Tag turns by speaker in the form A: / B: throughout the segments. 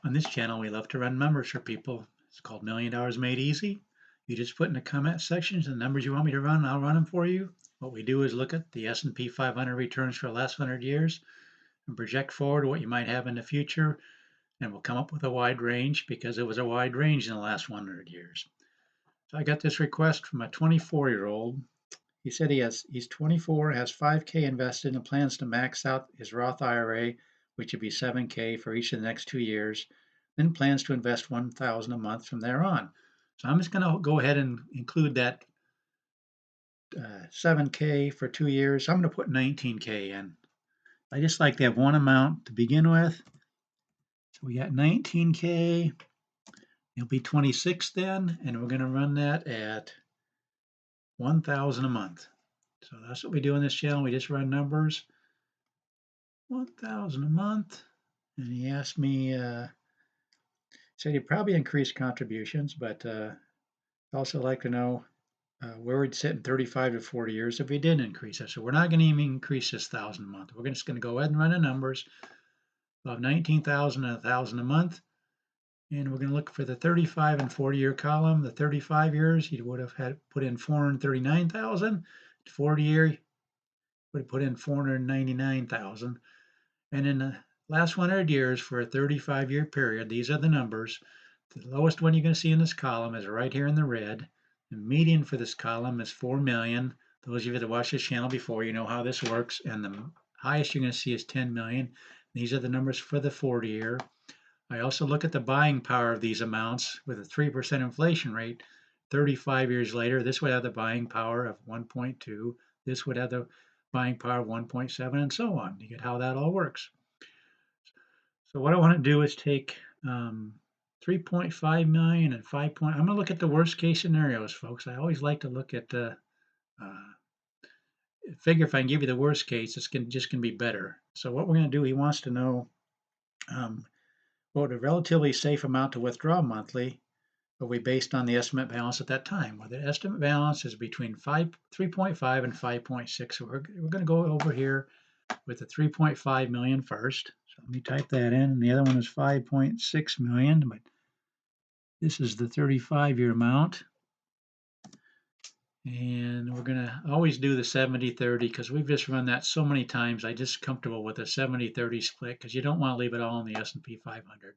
A: On this channel, we love to run numbers for people. It's called Million Dollars Made Easy. You just put in the comment sections the numbers you want me to run, and I'll run them for you. What we do is look at the S&P 500 returns for the last 100 years and project forward what you might have in the future, and we'll come up with a wide range because it was a wide range in the last 100 years. So I got this request from a 24-year-old. He said he's 24, has 5K invested, and plans to max out his Roth IRA, which would be 7K for each of the next 2 years. Then plans to invest 1,000 a month from there on. So I'm just going to go ahead and include that 7K for 2 years. I'm going to put 19K in. I just like to have one amount to begin with. So we got 19K. It'll be 26 then, and we're going to run that at 1,000 a month. So that's what we do on this channel. We just run numbers. 1,000 a month. And he asked me, said he'd probably increase contributions, but also like to know where we'd sit in 35 to 40 years if we didn't increase it. So we're not going to even increase this 1,000 a month. We're just going to go ahead and run the numbers of 19,000 and 1,000 a month. And we're going to look for the 35 and 40-year column. The 35 years, you would have had put in 439,000. 40 year, would have put in 499,000. And in the last 100 years for a 35-year period, these are the numbers. The lowest one you're going to see in this column is right here in the red. The median for this column is 4 million. Those of you that watched this channel before, you know how this works. And the highest you're going to see is 10 million. These are the numbers for the 40-year. I also look at the buying power of these amounts with a 3% inflation rate. 35 years later, this would have the buying power of 1.2. This would have the buying power of 1.7, and so on. You get how that all works. So what I want to do is take 3.5 million and 5. I'm going to look at the worst case scenarios, folks. I always like to look at the figure if I can give you the worst case, it's just going to be better. So what we're going to do, he wants to know what a relatively safe amount to withdraw monthly, but we based on the estimate balance at that time. Well, the estimate balance is between 3.5 and 5.6. So we're going to go over here with the 3.5 million first. So let me type that in. And the other one is 5.6 million, but this is the 35-year amount. And we're going to always do the 70-30 because we've just run that so many times. I'm just comfortable with a 70-30 split because you don't want to leave it all in the S&P 500.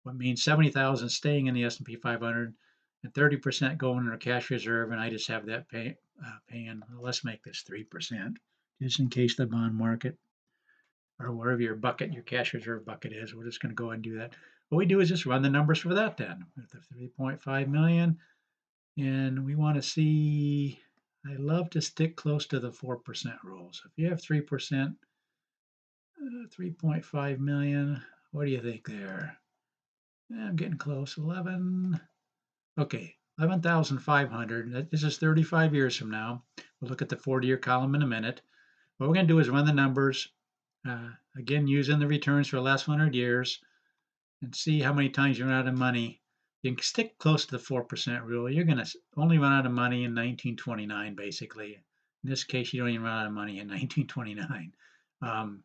A: What means 70,000 staying in the S&P 500 and 30% going in our cash reserve, and I just have that paying. Well, let's make this 3%, just in case the bond market or wherever your bucket, your cash reserve bucket is. We're just going to go ahead and do that. What we do is just run the numbers for that then with the 3.5 million. And we want to see, I love to stick close to the 4% rule. So if you have 3%, 3.5 million, what do you think there? I'm getting close, 11. Okay, 11,500. This is 35 years from now. We'll look at the 40-year column in a minute. What we're going to do is run the numbers, again, using the returns for the last 100 years, and see how many times you run out of money. You can stick close to the 4% rule. You're going to only run out of money in 1929, basically. In this case, you don't even run out of money in 1929. Even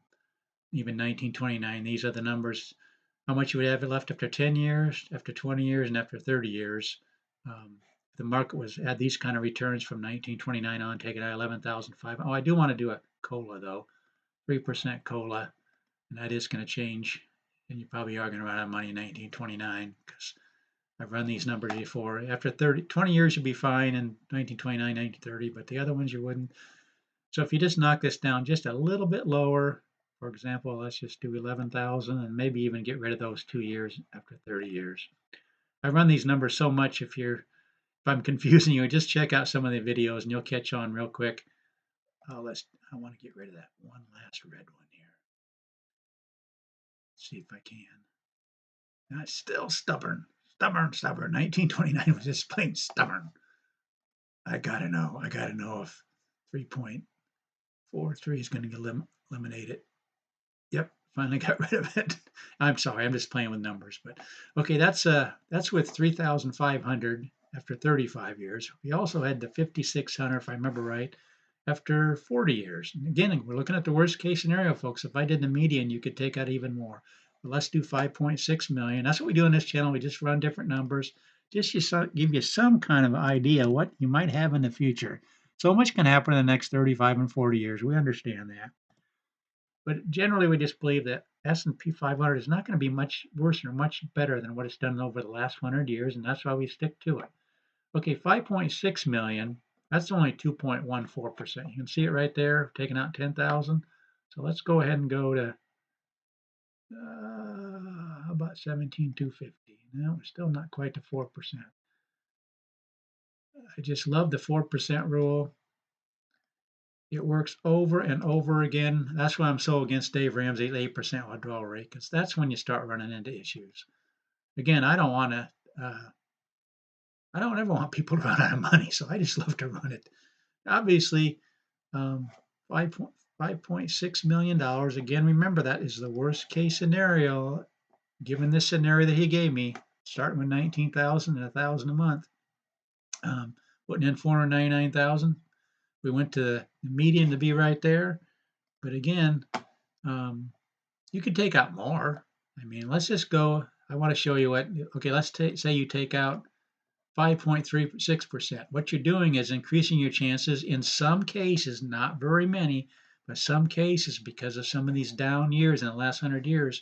A: 1929, these are the numbers, how much you would have left after 10 years, after 20 years, and after 30 years. The market had these kind of returns from 1929 on, taking out 11,500. Oh, I do want to do a COLA, though, 3% COLA, and that is going to change, and you probably are going to run out of money in 1929 because I've run these numbers before. After 20 years, you'll be fine in 1929, 1930, but the other ones you wouldn't. So if you just knock this down just a little bit lower, for example, let's just do 11,000 and maybe even get rid of those 2 years after 30 years. I run these numbers so much, if I'm confusing you, just check out some of the videos and you'll catch on real quick. I want to get rid of that one last red one here. Let's see if I can. That's still stubborn. Stubborn. 1929 was just plain stubborn. I gotta know if 3.43 is going to eliminate it. Yep, finally got rid of it. I'm sorry, I'm just playing with numbers, but okay, that's with 3,500 after 35 years. We also had the 5,600, if I remember right, after 40 years. And again, we're looking at the worst case scenario, folks. If I did the median, you could take out even more. But let's do 5.6 million. That's what we do on this channel. We just run different numbers, just to give you some kind of idea what you might have in the future. So much can happen in the next 35 and 40 years. We understand that. But generally, we just believe that S&P 500 is not going to be much worse or much better than what it's done over the last 100 years, and that's why we stick to it. Okay, 5.6 million, that's only 2.14%. You can see it right there, taking out 10,000. So let's go ahead and go to, how about 17,250? No, still not quite to 4%. I just love the 4% rule. It works over and over again. That's why I'm so against Dave Ramsey's 8% withdrawal rate, because that's when you start running into issues. Again, I don't ever want people to run out of money, so I just love to run it. Obviously, 5.6 million dollars. Again, remember that is the worst case scenario. Given this scenario that he gave me, starting with 19,000 and 1,000 a month, putting in 499,000. We went to the median to be right there, but again, you could take out more. I mean, let's just go. I want to show you what. Okay, let's say you take out 5.36%. What you're doing is increasing your chances in some cases, not very many, but some cases, because of some of these down years in the last 100 years,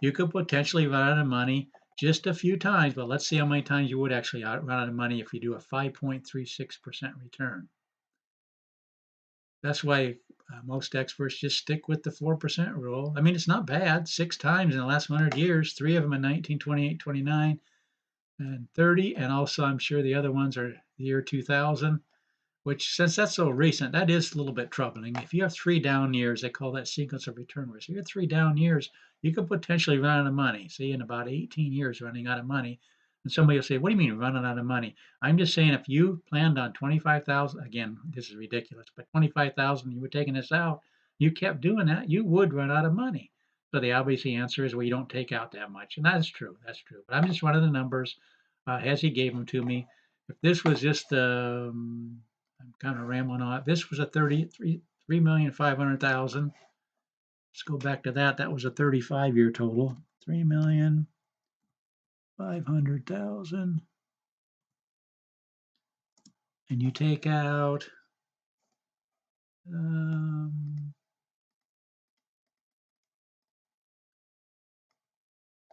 A: you could potentially run out of money just a few times. But let's see how many times you would actually run out of money if you do a 5.36% return. That's why most experts just stick with the 4% rule. I mean, it's not bad. 6 times in the last 100 years, 3 of them in 1928, 29, and 30. And also, I'm sure the other ones are the year 2000, which, since that's so recent, that is a little bit troubling. If you have 3 down years, they call that sequence of return risk. If you have 3 down years, you could potentially run out of money. See, in about 18 years, running out of money. And somebody will say, "What do you mean running out of money?" I'm just saying, if you planned on 25,000, again, this is ridiculous, but 25,000, you were taking this out, you kept doing that, you would run out of money. So the obvious answer is, well, you don't take out that much, and that is true. That's true. But I'm just running the numbers as he gave them to me. If this was just I'm kind of rambling on. This was a 3,500,000. Let's go back to that. That was a 35-year total. 3,500,000. And you take out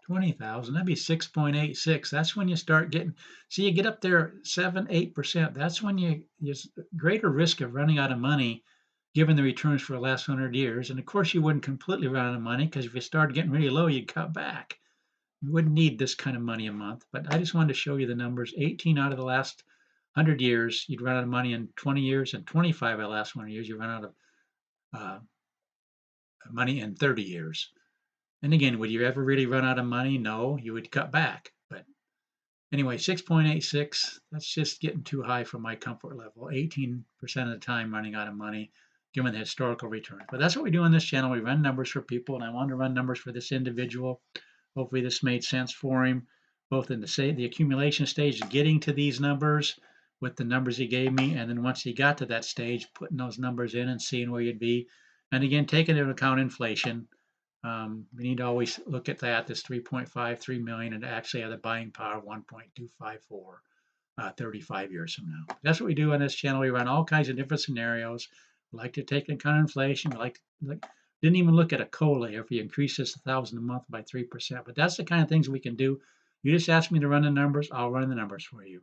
A: 20,000. That'd be 6.86. That's when you start getting. See, you get up there 7-8%. That's when there's greater risk of running out of money, given the returns for the last 100 years. And of course, you wouldn't completely run out of money, because if you started getting really low, you'd cut back. You wouldn't need this kind of money a month. But I just wanted to show you the numbers. 18 out of the last 100 years, you'd run out of money in 20 years, and 25 out of the last 100 years, you run out of uh, money in 30 years. And again, would you ever really run out of money? No, you would cut back. But anyway, 6.86, that's just getting too high for my comfort level. 18% of the time running out of money, given the historical returns. But that's what we do on this channel. We run numbers for people, and I wanted to run numbers for this individual. Hopefully this made sense for him, both in the accumulation stage, getting to these numbers with the numbers he gave me, and then once he got to that stage, putting those numbers in and seeing where you'd be. And again, taking into account inflation. We need to always look at that, this 3.53 million, and actually have the buying power of 1.254 35 years from now. That's what we do on this channel. We run all kinds of different scenarios. We like to take into account inflation. We didn't even look at a COLA if we increase this 1,000 a month by 3%. But that's the kind of things we can do. You just ask me to run the numbers, I'll run the numbers for you.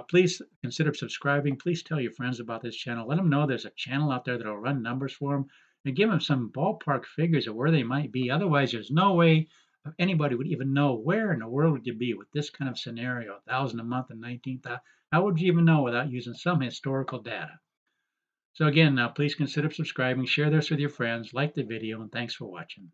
A: Please consider subscribing. Please tell your friends about this channel. Let them know there's a channel out there that'll run numbers for them, and give them some ballpark figures of where they might be. Otherwise, there's no way anybody would even know where in the world would you be with this kind of scenario, 1,000 a month and 19,000. How would you even know without using some historical data? So again, please consider subscribing, share this with your friends, like the video, and thanks for watching.